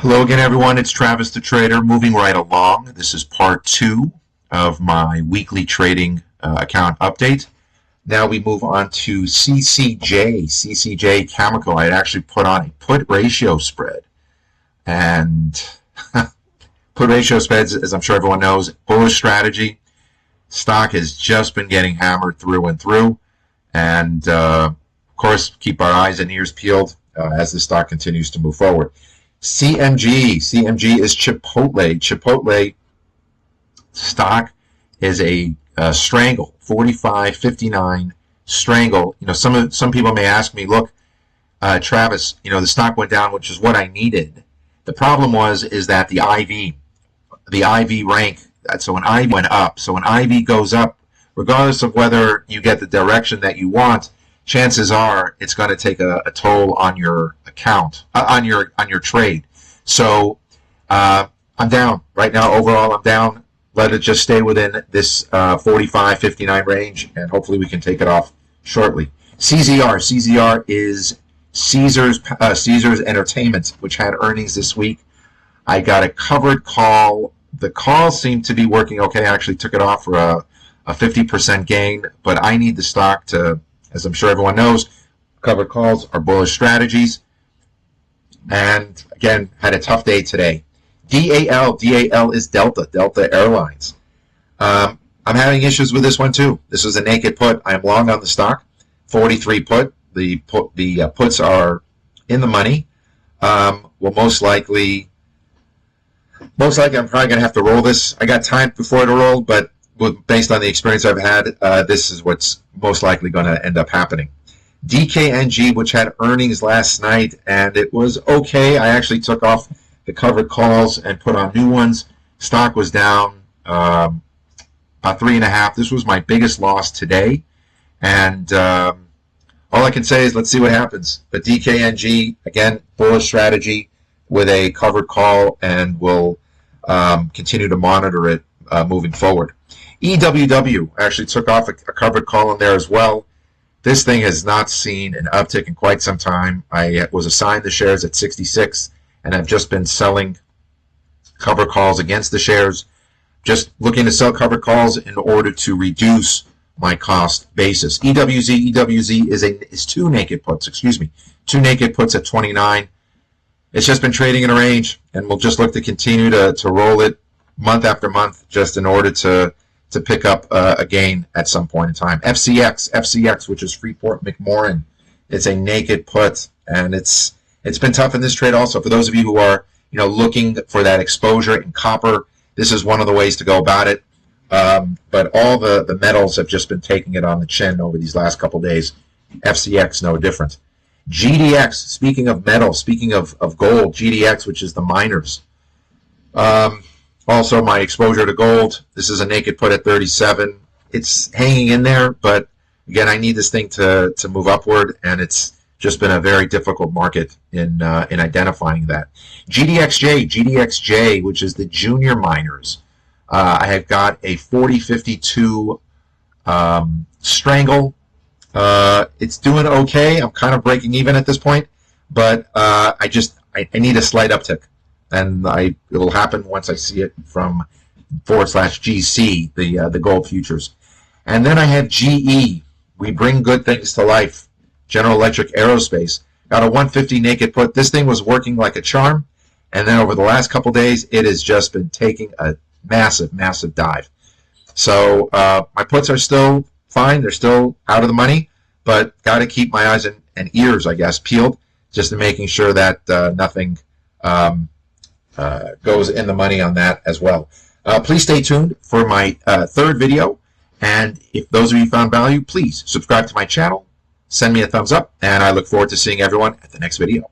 Hello again, everyone. It's Travis the Trader, moving right along. This is part 2 of my weekly trading account update. Now we move on to CCJ Chemical. I had actually put on a put ratio spread. And put ratio spreads, as I'm sure everyone knows, bullish strategy. Stock has just been getting hammered through and through. And, of course, keep our eyes and ears peeled as the stock continues to move forward. CMG is Chipotle. Chipotle stock is a strangle, 45.59 strangle. You know, some people may ask me, look, Travis, you know, the stock went down, which is what I needed. The problem is that the IV rank. So an IV went up. So an IV goes up, regardless of whether you get the direction that you want. Chances are it's going to take a toll on your account, on your trade. So I'm down right now. Overall, I'm down. Let it just stay within this 45.59 range, and hopefully we can take it off shortly. CZR is Caesars Entertainment, which had earnings this week. I got a covered call. The call seemed to be working okay. I actually took it off for a 50% gain, but I need the stock to, as I'm sure everyone knows, covered calls are bullish strategies. And again, had a tough day today. DAL is Delta Airlines. I'm having issues with this one too. This is a naked put. I'm long on the stock. 43 put. The puts are in the money. Will most likely I'm probably going to have to roll this. I got time before to roll, but based on the experience I've had, this is what's most likely going to end up happening. DKNG, which had earnings last night, and it was okay. I actually took off the covered calls and put on new ones. Stock was down about 3.5. This was my biggest loss today, and all I can say is let's see what happens. But DKNG, again, bullish strategy with a covered call, and we'll continue to monitor it moving forward. EWW actually took off a covered call in there as well. This thing has not seen an uptick in quite some time. I was assigned the shares at 66, and I've just been selling cover calls against the shares, just looking to sell cover calls in order to reduce my cost basis. EWZ is two naked puts, two naked puts at 29. It's just been trading in a range, and we'll just look to continue to roll it month after month just in order to pick up a gain at some point in time. FCX, which is Freeport McMoran, it's a naked put, and it's been tough in this trade also. For those of you who are looking for that exposure in copper, this is one of the ways to go about it. But all the metals have just been taking it on the chin over these last couple days. FCX, no different. GDX, speaking of metal, speaking of gold, GDX, which is the miners. Also, my exposure to gold, this is a naked put at 37. It's hanging in there, but again, I need this thing to move upward, and it's just been a very difficult market in identifying that. GDXJ, which is the junior miners. I have got a 40.52 strangle. It's doing okay. I'm kind of breaking even at this point, but I need a slight uptick. And it'll happen once I see it from /GC, the gold futures. And then I have GE. We bring good things to life. General Electric Aerospace. Got a 150 naked put. This thing was working like a charm. And then over the last couple days, it has just been taking a massive, massive dive. So my puts are still fine. They're still out of the money. But got to keep my eyes and ears, I guess, peeled, just to making sure that nothing goes in the money on that as well. Please stay tuned for my third video, and if those of you found value, please subscribe to my channel, send me a thumbs up, and I look forward to seeing everyone at the next video.